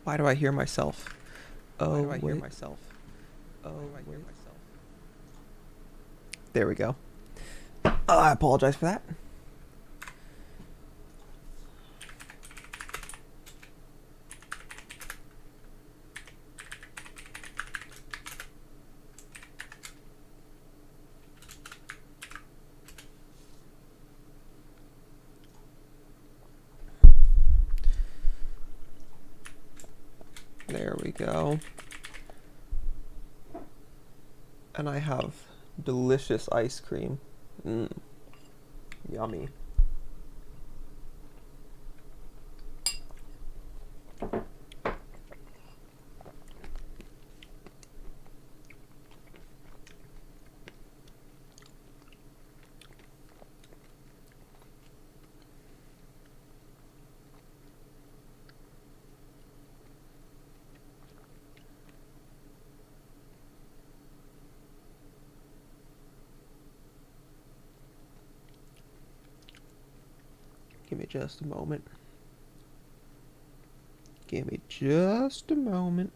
Why do I hear myself? Oh, wait. There we go. I apologize for that. There we go. And I have delicious ice cream. Yummy. Give me just a moment. Give me just a moment.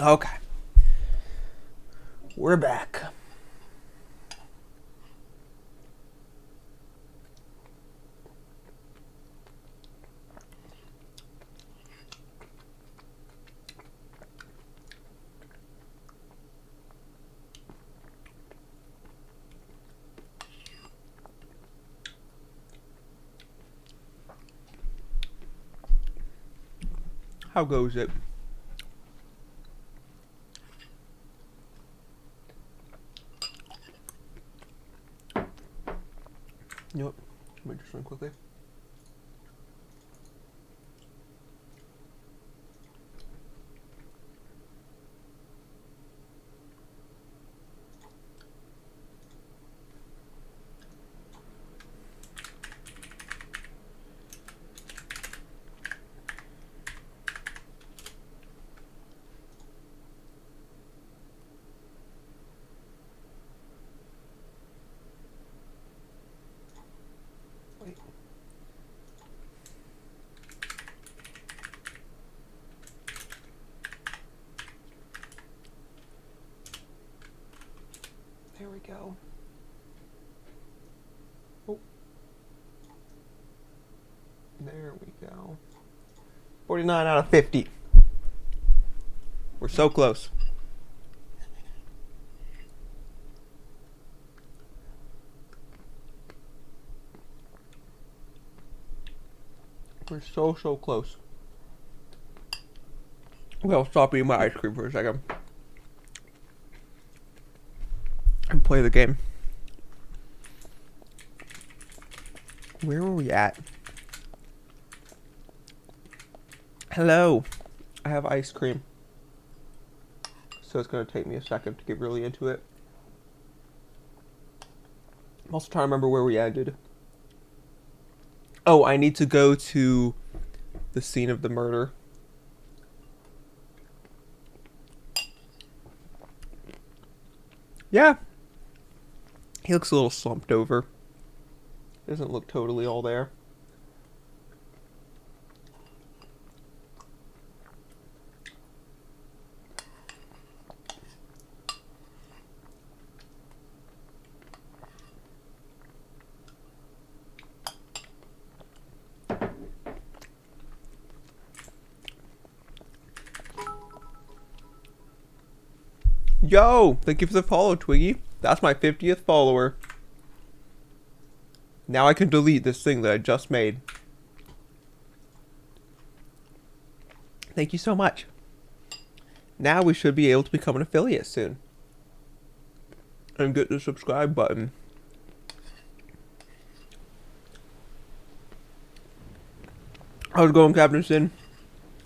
Okay. We're back. How goes it? You know what? Let me just run quickly. Wait. There we go. Oh. There we go. 49 out of 50. We're so close. We're so close. Well, stop eating my ice cream for a second. And play the game. Where were we at? Hello. I have ice cream. So it's going to take me a second to get really into it. I'm also trying to remember where we ended. Oh, I need to go to the scene of the murder. Yeah. He looks a little slumped over. Doesn't look totally all there. Yo, thank you for the follow, Twiggy. That's my 50th follower. Now I can delete this thing that I just made. Thank you so much. Now we should be able to become an affiliate soon. And get the subscribe button. How's it going, Captain Sin?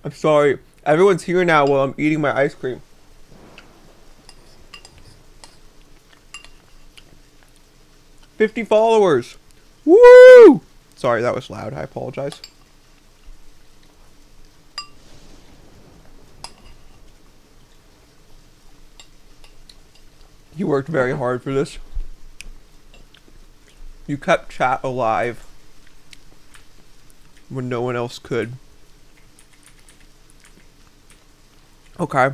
I'm sorry. Everyone's here now while I'm eating my ice cream. $50 followers. Woo! Sorry, that was loud. I apologize. You worked very hard for this. You kept chat alive when no one else could. Okay.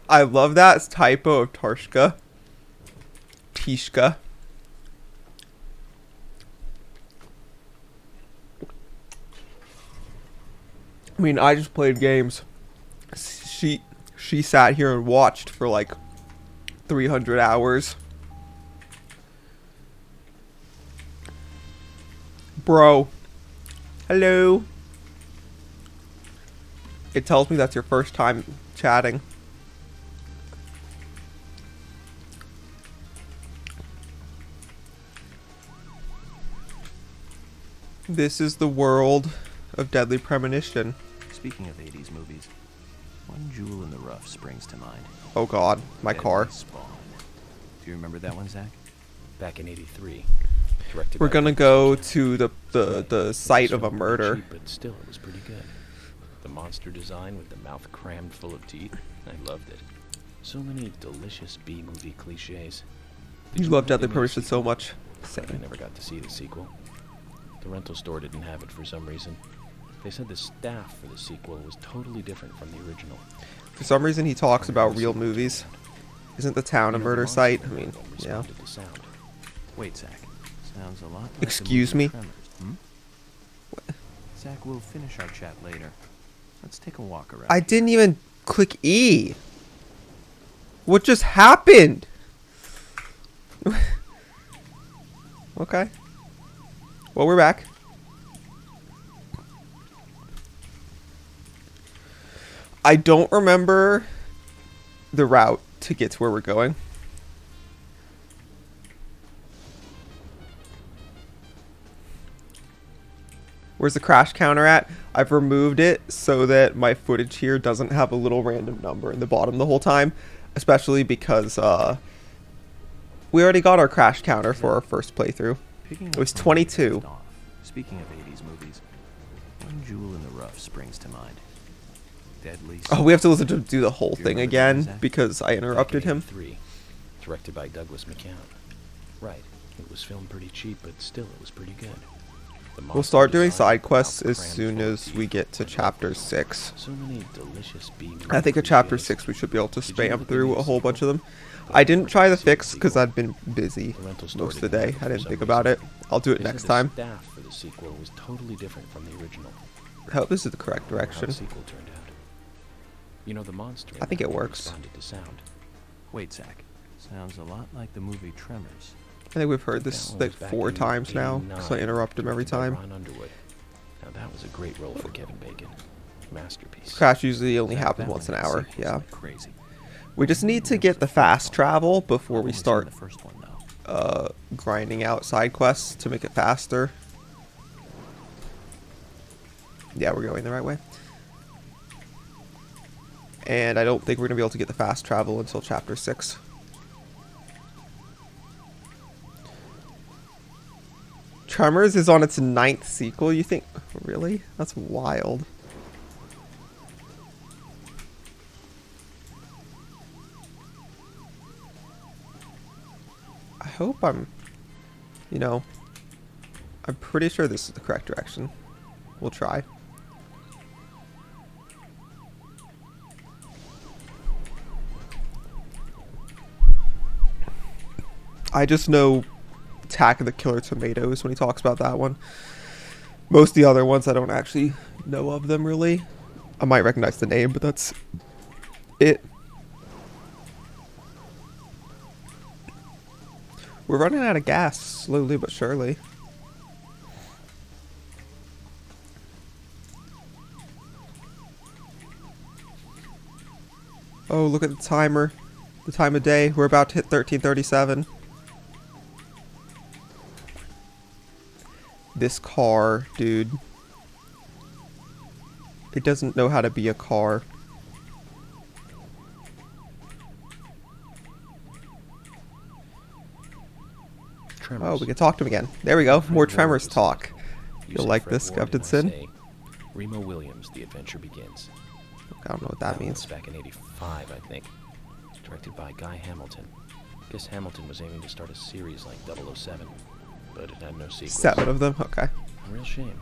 I love that typo of Tarshka. Tishka. I mean, I just played games. She sat here and watched for like 300 hours. Bro. Hello. It tells me that's your first time chatting. This is the world of Deadly Premonition. Speaking of 80s movies, one jewel in the rough springs to mind. Oh god, my Deadly car. Spawn. Do you remember that one, Zach? Back in '83. Directed We're by gonna Willow. go to the site of a It was murder. cheap, but still, it was pretty good. The monster design with the mouth crammed full of teeth, I loved it. So many delicious B-movie cliches. You love Deadly Premonition so much. I Same. never got to see the sequel. The rental store didn't have it for some reason. They said the staff for the sequel was totally different from the original. For some reason he talks about real movies. Isn't the town a murder site? I mean, yeah. Responded to sound. Wait, Zach. Sounds a lot like Excuse the movie me? Tremors. Hmm? What? Zach, we'll finish our chat later. Let's take a walk around. I didn't even click E. What just happened? Okay. Well, we're back. I don't remember the route to get to where we're going. Where's the crash counter at? I've removed it so that my footage here doesn't have a little random number in the bottom the whole time, especially because we already got our crash counter for our first playthrough. It was 22. Speaking of 80s movies, one jewel in the rough springs to mind. Deadly Oh, we have to listen to do the whole Do you thing remember that, again Zach? because I interrupted him. 3, directed by Douglas McCown. Right. It was filmed pretty cheap, but still it was pretty good. The We'll monster start doing design, side quests mouth as crammed soon full of as we teeth. get to I loved chapter it. 6. So many delicious B-movie I think at chapter cliches. 6 we should be able to Did you know spam that through they made a whole bunch of sequel? them. I didn't try the fix because I'd been busy The rental store most of the didn't day. have it I for didn't some think about it. reason. I'll do it They said next the time. staff for the sequel was totally different from the original. I hope this is the correct How direction. the sequel turned out. You know, the monster I think it never works. responded to sound. Wait, Zach. Sounds a lot like the movie Tremors. I think we've heard this That one like was back 4 in times now because I 89, interrupt him every directed by time. Ron Underwood. Now that was a great role for Kevin Bacon. Masterpiece. Crash usually only Zach, happens that once one an had hour. sequels Yeah. like Crazy. We just need to get the fast travel before I've we only seen start the first one, though. grinding out side quests to make it faster. Yeah, we're going the right way. And I don't think we're going to be able to get the fast travel until chapter 6. Tremors is on its 9th sequel, you think? Really? That's wild. I hope I'm, I'm pretty sure this is the correct direction. We'll try. I just know Attack of the Killer Tomatoes when he talks about that one. Most of the other ones I don't actually know of them really. I might recognize the name, but that's it. We're running out of gas slowly but surely. Oh, look at the timer. The time of day. We're about to hit 13:37. This car, dude. It doesn't know how to be a car. Tremors. Oh, we can talk to him again. There we go. Fred More Ward Tremors was talk. it. You You'll say like Fred this, Ward, and I Guptonson. say Remo Williams, The Adventure Begins. I don't know what that one means. was back in '85, I think. Directed by Guy Hamilton. Guess Hamilton was aiming to start a series like 007, but it had no sequels. 7 of them? Okay. A real shame.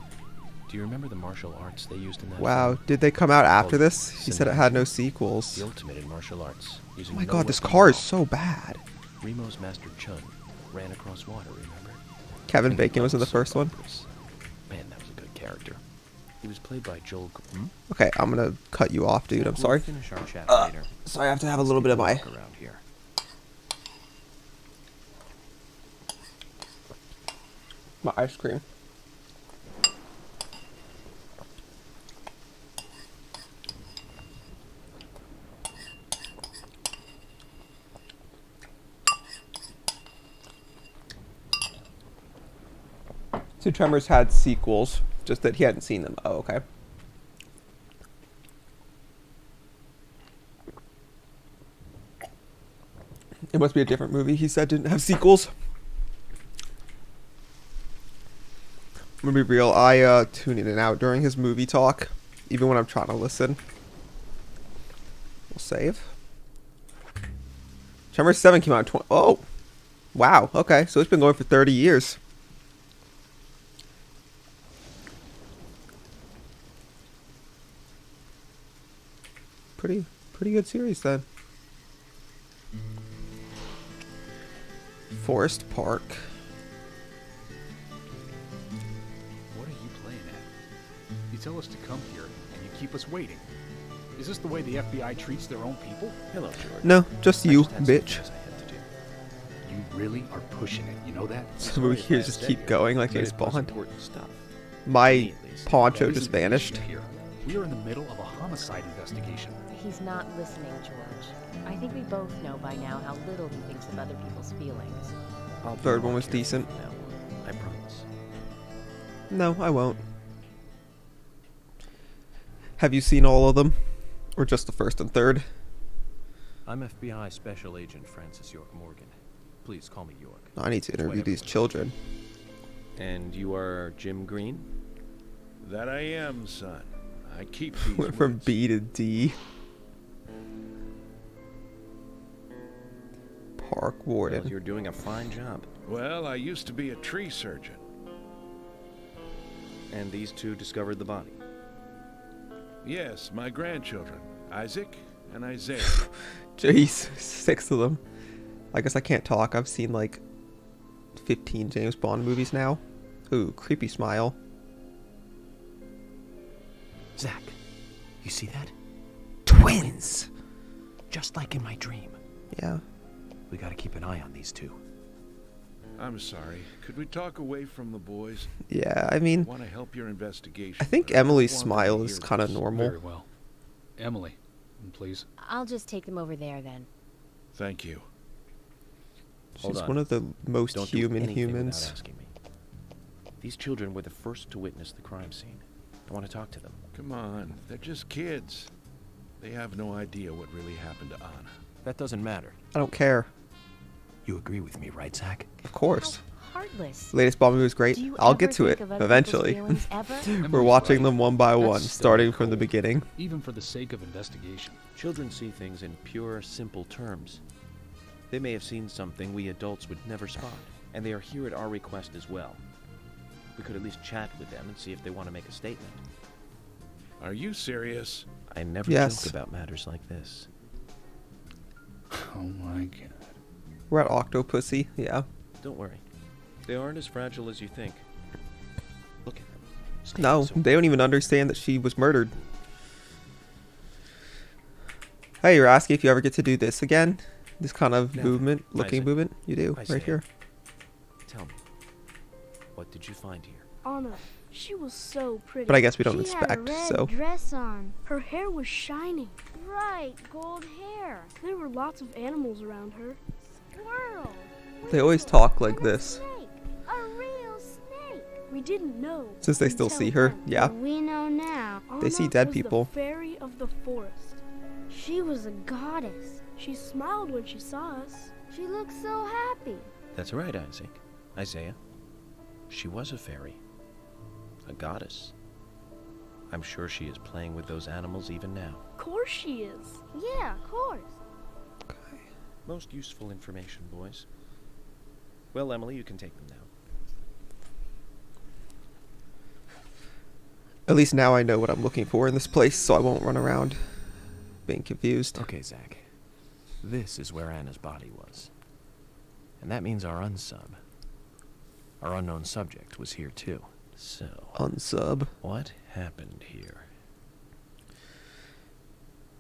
Do you remember the martial arts they used in that Wow, film? did they come out after Called this? He said it had no The sequels. ultimate in martial arts. Oh Using my no god, this weapon car at is all. so bad. Remo's master Chun ran across water, remember? Kevin And he Bacon was in the loved first soap one. operas. Man, that was a good character. He was played by Joel... Okay, I'm gonna cut you off, dude. I'm We'll sorry. finish our chat later. Sorry, I have to have a little bit of my Walk around here. ice cream. So Tremors had sequels, just that he hadn't seen them. Oh, okay. It must be a different movie. He said didn't have sequels. I'm gonna be real. I tune in and out during his movie talk, even when I'm trying to listen. We'll save. Tremors 7 came out in 20. Oh, wow. Okay, so it's been going for 30 years. Pretty good series then. Forest Park. What are you playing at? You tell us to come here, and you keep us waiting. Is this the way the FBI treats their own people? Hello, George. No, just you, I just had some bitch. things I had to do. You really are pushing it, you know that? So we here just keep going like James Bond. Important stuff. My Me, at least. poncho That just isn't the vanished. issue here. We are in the middle of a homicide investigation. He's not listening, George. I think we both know by now how little he thinks of other people's feelings. I'll be Third more one was careful decent. from now on, I promise. No, I won't. Have you seen all of them? Or just the first and third? I'm FBI Special Agent Francis York Morgan. Please call me York. I need to It's interview what these everyone children. And you are Jim Green? That I am, son. I keep these Went from woods. B to D. Park Well, warden. you're doing a fine job. Well, I used to be a tree surgeon. And these two discovered the body. Yes, my grandchildren, Isaac and Isaiah. Jeez, 6 of them. I guess I can't talk. I've seen like 15 James Bond movies now. Ooh, creepy smile. Zach, you see that? Twins! Just like in my dream. Yeah. We gotta keep an eye on these two. I'm sorry. Could we talk away from the boys? Yeah, I I mean, want to help your investigation. I think but I don't Emily's want smile them to is hear kind of this. normal. Very well. Emily, please. I'll just take them over there then. Thank you. Hold She's on. one of the most Don't do human anything without humans. asking me. These children were the first to witness the crime scene. I want to talk to them. Come on, they're just kids. They have no idea what really happened to Anna. That doesn't matter. I don't care. You agree with me, right, Zach? Of course. How heartless. Latest Bond movie was great. Do you I'll ever get to think it of other eventually. people's feelings ever? We're Emily's watching right. them one by That's one, still starting from the cold. beginning. Even for the sake of investigation. Children see things in pure, simple terms. They may have seen something we adults would never spot, and they are here at our request as well. We could at least chat with them and see if they want to make a statement. Are you serious? I never Yes. joke about matters like this. Oh my god. We're at Octopussy, yeah. Don't worry. They aren't as fragile as you think. Look at them. Stay No, so they don't even understand that she was murdered. Hey, you're asking if you ever get to do this again? This kind of Never. movement, looking Isaac. movement? You do, I right say here. Tell me, what did you find here? Anna, she was so pretty. But I guess we don't she had a inspect, red so. dress on. Her hair was shining. Bright gold hair. There were lots of animals around her. Squirrel. They always talk like this. Snake. A real snake. We didn't know. Since they still until see her, then. yeah. But we know now. They see Anna dead was people. The fairy of the forest. She was a goddess. She smiled when she saw us. She looked so happy. That's right, Isaac. Isaiah. She was a fairy. A goddess. I'm sure she is playing with those animals even now. Of course she is. Yeah, of course. Most useful information, boys. Well, Emily, you can take them now. At least now I know what I'm looking for in this place, so I won't run around being confused. Okay, Zach. This is where Anna's body was. And that means our unsub, our unknown subject, was here too. So, Unsub. what happened here?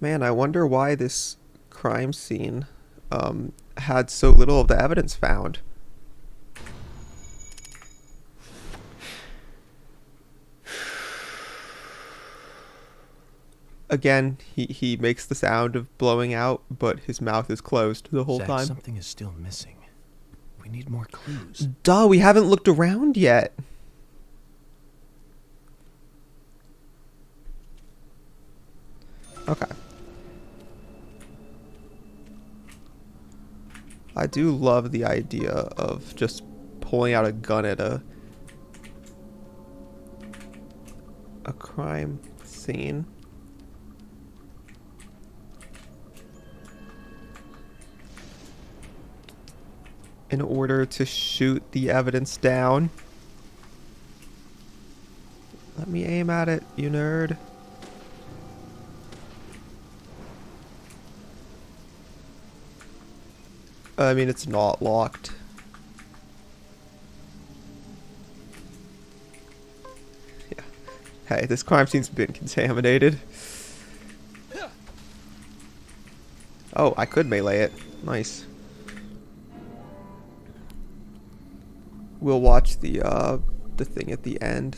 Man, I wonder why this crime scene had so little of the evidence found. Again, he makes the sound of blowing out, but his mouth is closed the whole Zach, time. something is still missing. We need more clues. Duh, we haven't looked around yet. Okay. I do love the idea of just pulling out a gun at a crime scene. In order to shoot the evidence down. Let me aim at it, you nerd. I mean, it's not locked. Yeah. Hey, this crime scene's been contaminated. Oh, I could melee it. Nice. We'll watch the thing at the end.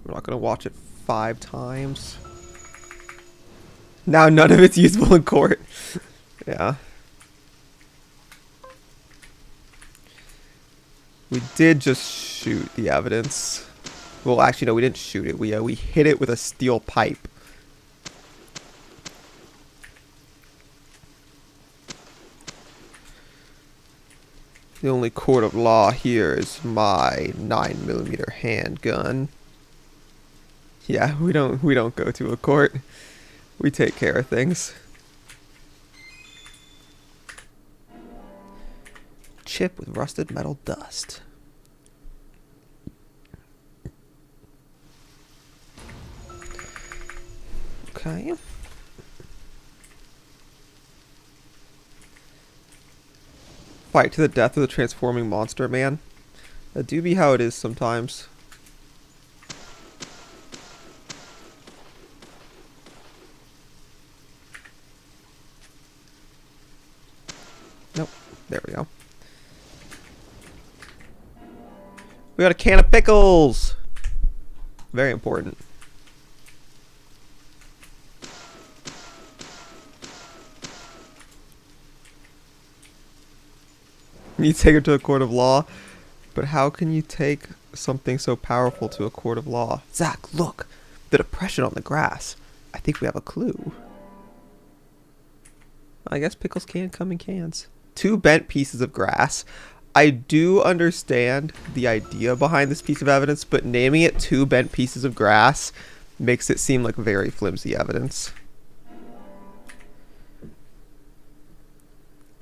We're not gonna watch it 5 times. Now none of it's usable in court. Yeah. We did just shoot the evidence. Well, actually, no, we didn't shoot it. We hit it with a steel pipe. The only court of law here is my 9mm handgun. Yeah, we don't go to a court. We take care of things. Chip with rusted metal dust. Okay. Fight to the death of the transforming monster man. That do be how it is sometimes. Nope. There we go. We got a can of pickles! Very important. You take her to a court of law, but how can you take something so powerful to a court of law? Zach, look! The depression on the grass. I think we have a clue. I guess pickles can come in cans. 2 bent pieces of grass. I do understand the idea behind this piece of evidence, but naming it 2 bent pieces of grass makes it seem like very flimsy evidence.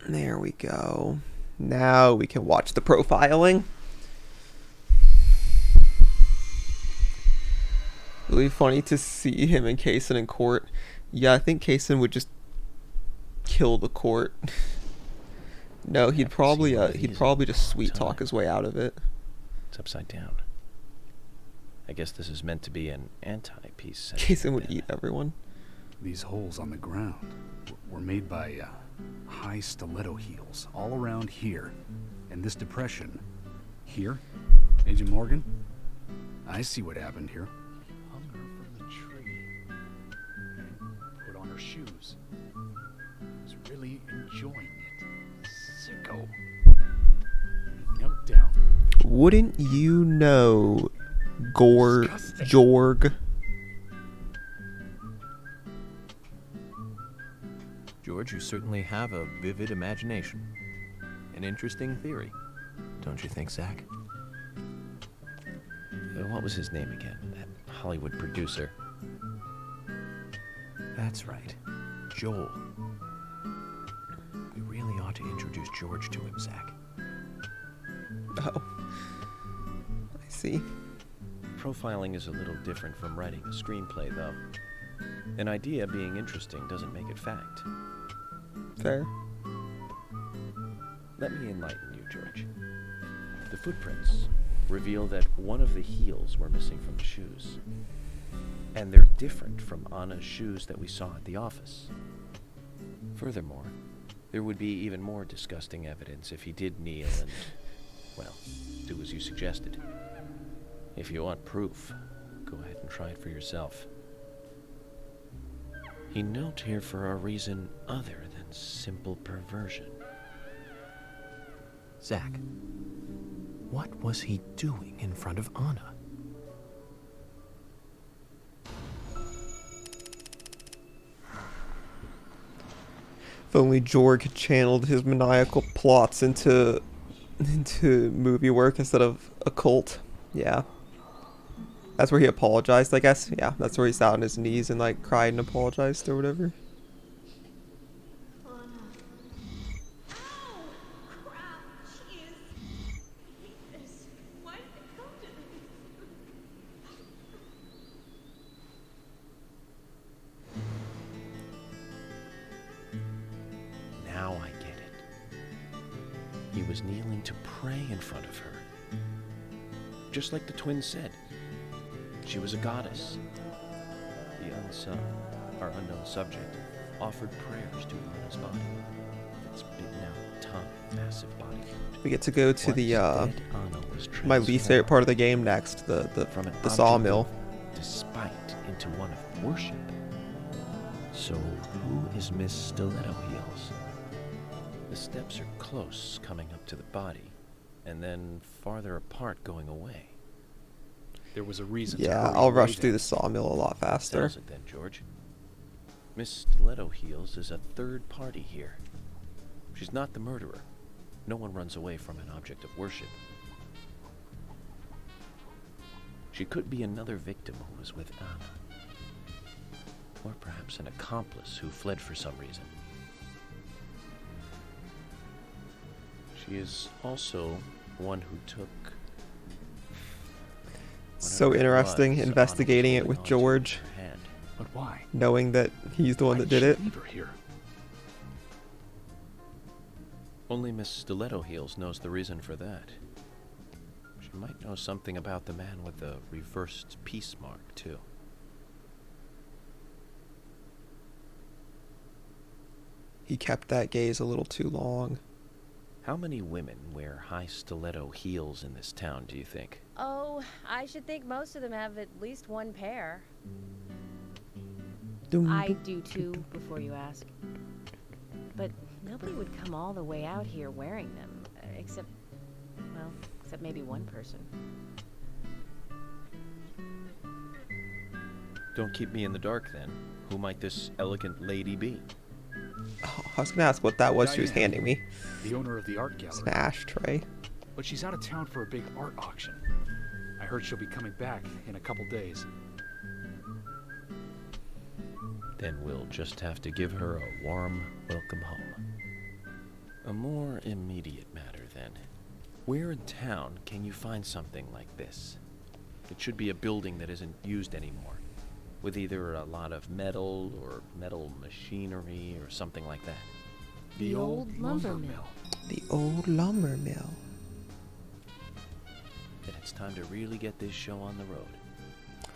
There we go. Now we can watch the profiling. Really funny to see him and Kaysen in court. Yeah, I think Kaysen would just kill the court. No, he'd probably just sweet talk his way out of it. It's upside down. I guess this is meant to be an anti-peace. Kaysen would eat everyone. These holes on the ground were made by high stiletto heels all around here. And this depression here, Agent Morgan, I see what happened here. He hung her from the tree and put on her shoes. He was really enjoying it. Sicko. He knelt down. Wouldn't you know, Disgusting. Jorg? George, you certainly have a vivid imagination. An interesting theory. Don't you think, Zach? What was his name again? That Hollywood producer. That's right. Joel. We really ought to introduce George to him, Zach. Oh. I see. Profiling is a little different from writing a screenplay, though. An idea being interesting doesn't make it fact. Fair. Let me enlighten you, George. The footprints reveal that one of the heels were missing from the shoes. And they're different from Anna's shoes that we saw at the office. Furthermore, there would be even more disgusting evidence if he did kneel and, well, do as you suggested. If you want proof, go ahead and try it for yourself. He knelt here for a reason other than simple perversion. Zach, what was he doing in front of Anna? If only Jorg had channeled his maniacal plots into movie work instead of a cult. Yeah. That's where he apologized, I guess. Yeah, that's where he sat on his knees and like cried and apologized or whatever. Now I get it. He was kneeling to pray in front of her. Just like the twins said. She was a goddess. The unsung, our unknown subject, offered prayers to Anna's body. Its bitten out tongue, massive body. We get to go to the Dead Anna was my least favorite transformed part of the game next, from an the object sawmill. of despite into one of worship. So who is Miss Stiletto Heels? The steps are close coming up to the body, and then farther apart going away. There was a reason to Yeah, hurry I'll away rush then. through the sawmill a lot faster. Settles it then, George. Miss Stiletto Heels is a third party here. She's not the murderer. No one runs away from an object of worship. She could be another victim who was with Anna. Or perhaps an accomplice who fled for some reason. She is also one who took... So whatever it interesting was Anna was investigating it holding with onto George, in her hand. But why? knowing that he's the one Why that did she it. leave her here? Only Miss Stiletto Heels knows the reason for that. She might know something about the man with the reversed peace mark, too. He kept that gaze a little too long. How many women wear high stiletto heels in this town, do you think? Oh, I should think most of them have at least one pair. I do too, before you ask. But nobody would come all the way out here wearing them, except maybe one person. Don't keep me in the dark, then. Who might this elegant lady be? Oh, I was gonna ask what that was she was Diane, handing me. the owner of the art It's gallery. an ashtray. But she's out of town for a big art auction. I heard she'll be coming back in a couple days. Then we'll just have to give her a warm welcome home. A more immediate matter, then. Where in town can you find something like this? It should be a building that isn't used anymore, with either a lot of metal or metal machinery or something like that. The old lumber mill. The old lumber mill. Then it's time to really get this show on the road.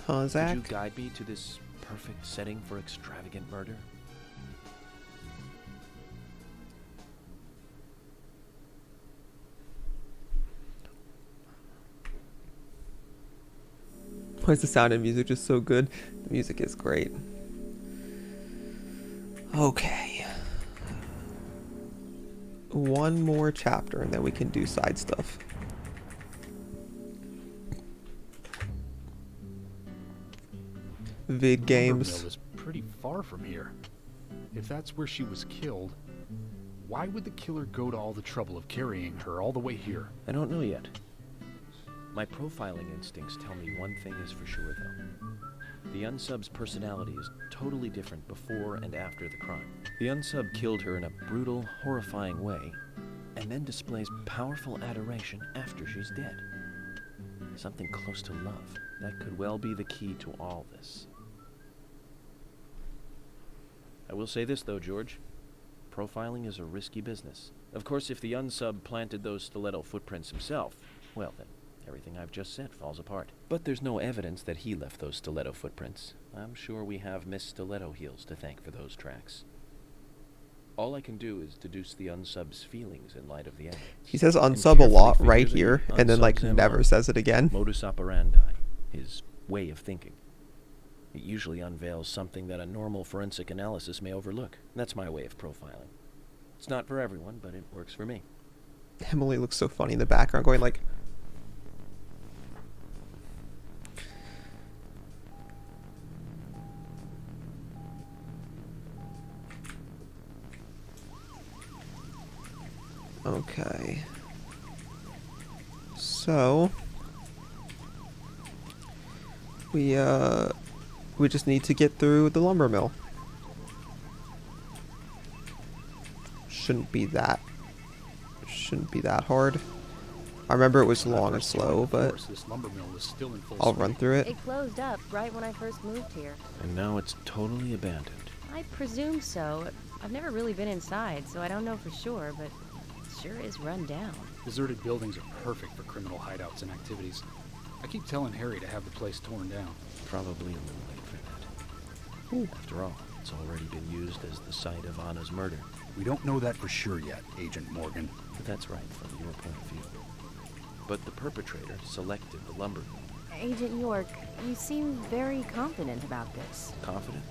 Huh, Could Zach? you guide me to this perfect setting for extravagant murder? Why is the sound and music just so good? The music is great. Okay. One more chapter and then we can do side stuff. Vid Lumber games. mill is pretty far from here. If that's where she was killed, why would the killer go to all the trouble of carrying her all the way here? I don't know yet. My profiling instincts tell me one thing is for sure, though. The unsub's personality is totally different before and after the crime. The unsub killed her in a brutal, horrifying way, and then displays powerful adoration after she's dead. Something close to love. That could well be the key to all this. I will say this, though, George. Profiling is a risky business. Of course, if the unsub planted those stiletto footprints himself, well then, everything I've just said falls apart. But there's no evidence that he left those stiletto footprints. I'm sure we have Miss Stiletto Heels to thank for those tracks. All I can do is deduce the unsub's feelings in light of the evidence. He says And unsub a lot carefully right figure here, the and then like unsub's never MO, says it again. modus operandi, his way of thinking. It usually unveils something that a normal forensic analysis may overlook. That's my way of profiling. It's not for everyone, but it works for me. Emily looks so funny in the background, going like, okay. So we just need to get through the lumber mill. Shouldn't be that hard. I remember it was long and slow, but This lumber mill is still in full I'll swing. run through it. It closed up right when I first moved here. And now it's totally abandoned. I presume so. I've never really been inside, so I don't know for sure, but it sure is run down. Deserted buildings are perfect for criminal hideouts and activities. I keep telling Harry to have the place torn down. Probably a little late for that. After all, it's already been used as the site of Anna's murder. We don't know that for sure yet, Agent Morgan. But that's right from your point of view. But the perpetrator selected the lumber mill. Agent York, you seem very confident about this. Confident?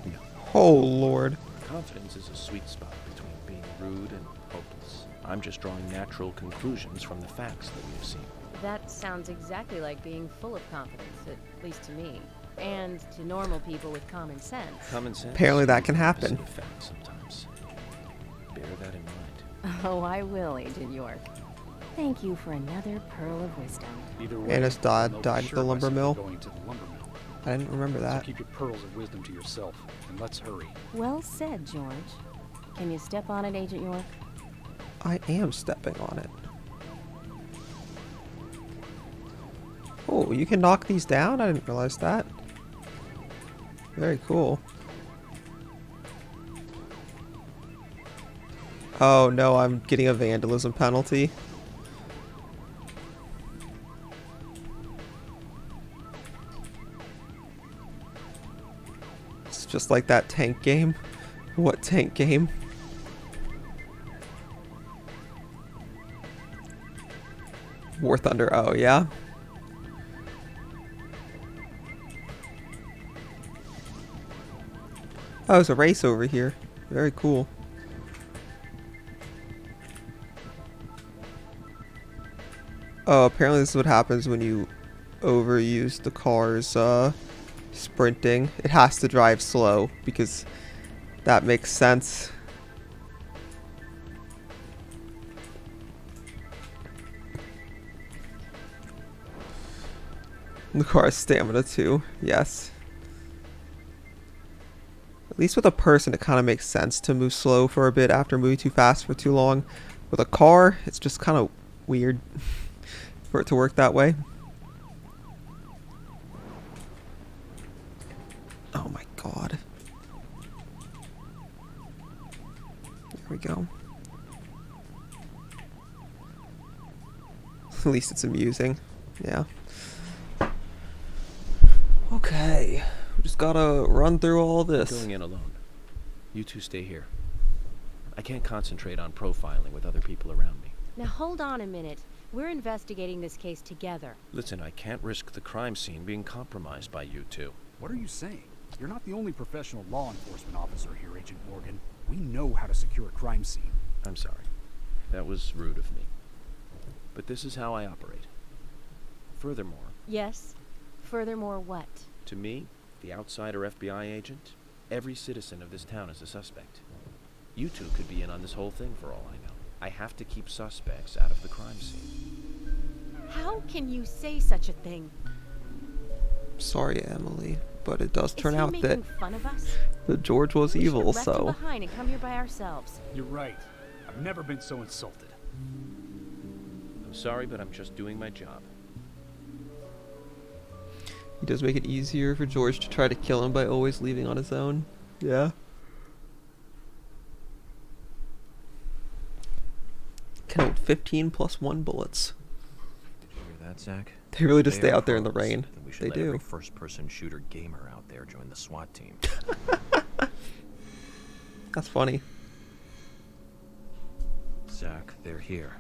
No. Oh Lord. Confidence is a sweet spot between being rude and hopeless. I'm just drawing natural conclusions from the facts that we've seen. That sounds exactly like being full of confidence, at least to me. And to normal people with common sense. Common sense. Apparently that can is the happen. opposite of fact sometimes. Bear that in mind. Oh, I will, Agent York. Thank you for another pearl of wisdom. Either way, Anna's dad I'll know died for at sure the by lumber somebody mill. Going to the lumber mill. I didn't remember So that. keep your pearls of wisdom to yourself, and let's hurry. Well said, George. Can you step on it, Agent York? I am stepping on it. Oh, you can knock these down? I didn't realize that. Very cool. Oh no, I'm getting a vandalism penalty. It's just like that tank game. What tank game? War Thunder, oh yeah? Oh, there's a race over here. Very cool. Oh, apparently this is what happens when you overuse the car's sprinting. It has to drive slow because that makes sense. The car has stamina too, yes. At least with a person it kind of makes sense to move slow for a bit after moving too fast for too long. With a car, it's just kind of weird for it to work that way. Oh my god. There we go. At least it's amusing. Yeah. Okay. We just gotta run through all this. Going in alone. You two stay here. I can't concentrate on profiling with other people around me. Now hold on a minute. We're investigating this case together. Listen, I can't risk the crime scene being compromised by you two. What are you saying? You're not the only professional law enforcement officer here, Agent Morgan. We know how to secure a crime scene. I'm sorry. That was rude of me. But this is how I operate. Furthermore, Yes? Furthermore, what? to me, the outsider FBI agent, every citizen of this town is a suspect. You two could be in on this whole thing for all I know. I have to keep suspects out of the crime scene. How can you say such a thing? Sorry, Emily, but it does turn Is he out that making fun of us? George was We evil, should've left him so behind and come here by ourselves. You're right. I've never been so insulted. I'm sorry, but I'm just doing my job. He does make it easier for George to try to kill him by always leaving on his own. Yeah. Count 15 plus 1 bullets. Did you hear that, Zach? They really just They stay are out there in the pros, rain. and we should They let do. every first-person shooter gamer out there join the SWAT team. That's funny. Zach, they're here.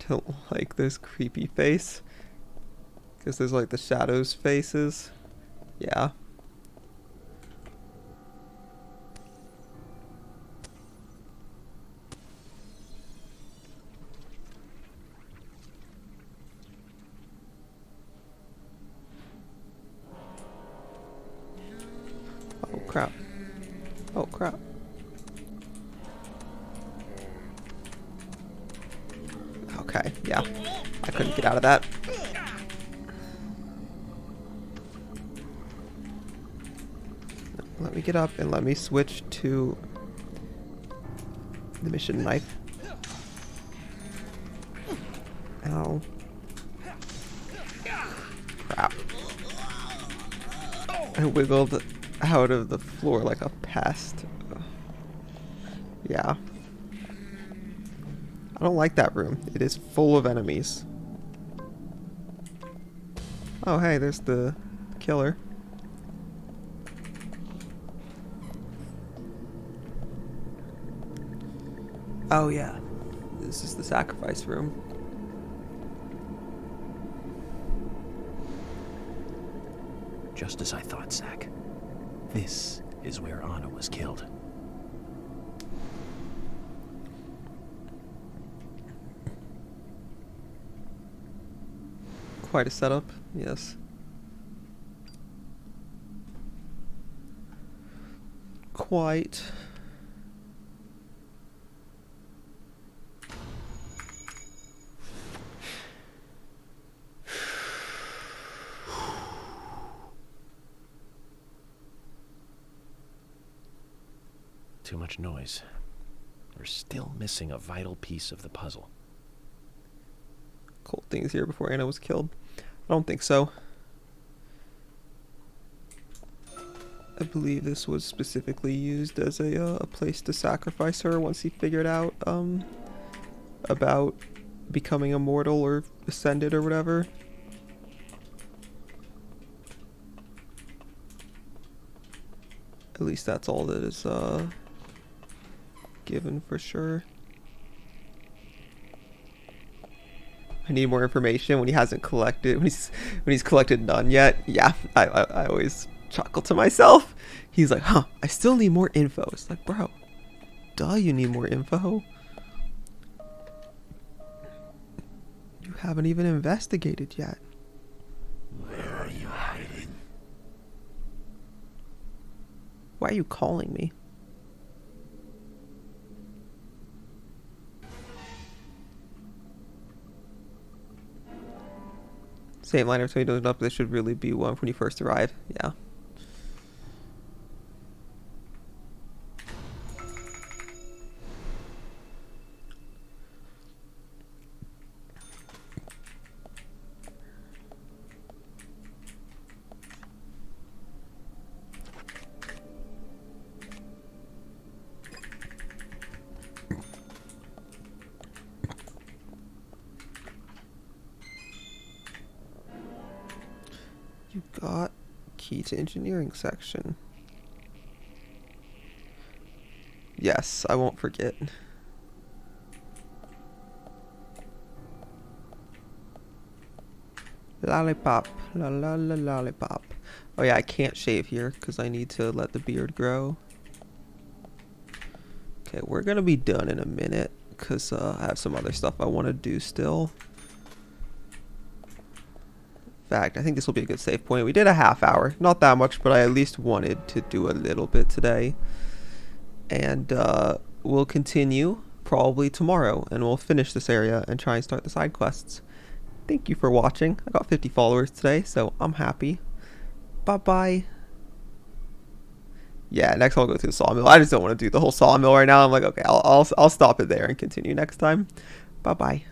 Don't like this creepy face. Because there's like the shadows faces. Yeah. Oh crap. Oh crap. Okay, yeah. I couldn't get out of that. Let me get up and let me switch to the mission knife. Ow. Crap. I wiggled out of the floor like a pest. Yeah. I don't like that room. It is full of enemies. Oh, hey, there's the killer. Oh, yeah. This is the sacrifice room. Just as I thought, Zach. This is where Anna was killed. Quite a setup, yes. Quite. Too much noise. We're still missing a vital piece of the puzzle. Cold things here before Anna was killed. I don't think so. I believe this was specifically used as a place to sacrifice her once he figured out about becoming immortal or ascended or whatever. At least that's all that is given for sure. I need more information when he hasn't collected, when he's collected none yet. Yeah, I always chuckle to myself. He's like, huh, I still need more info. It's like, bro, duh, you need more info. You haven't even investigated yet. Where are you hiding? Why are you calling me? Same line every time you don't up. This should really be one when you first arrive. Yeah. You got key to engineering section. Yes, I won't forget. Lollipop, la la la lollipop. Oh yeah, I can't shave here because I need to let the beard grow. Okay, we're gonna be done in a minute because I have some other stuff I want to do still. Fact, I think this will be a good save point. We did a half hour, not that much, but I at least wanted to do a little bit today. And we'll continue probably tomorrow, and we'll finish this area and try and start the side quests. Thank you for watching. I got 50 followers today, so I'm happy. Bye bye. Yeah, next I'll go to the sawmill. I just don't want to do the whole sawmill right now. I'm like, okay, I'll stop it there and continue next time. Bye bye.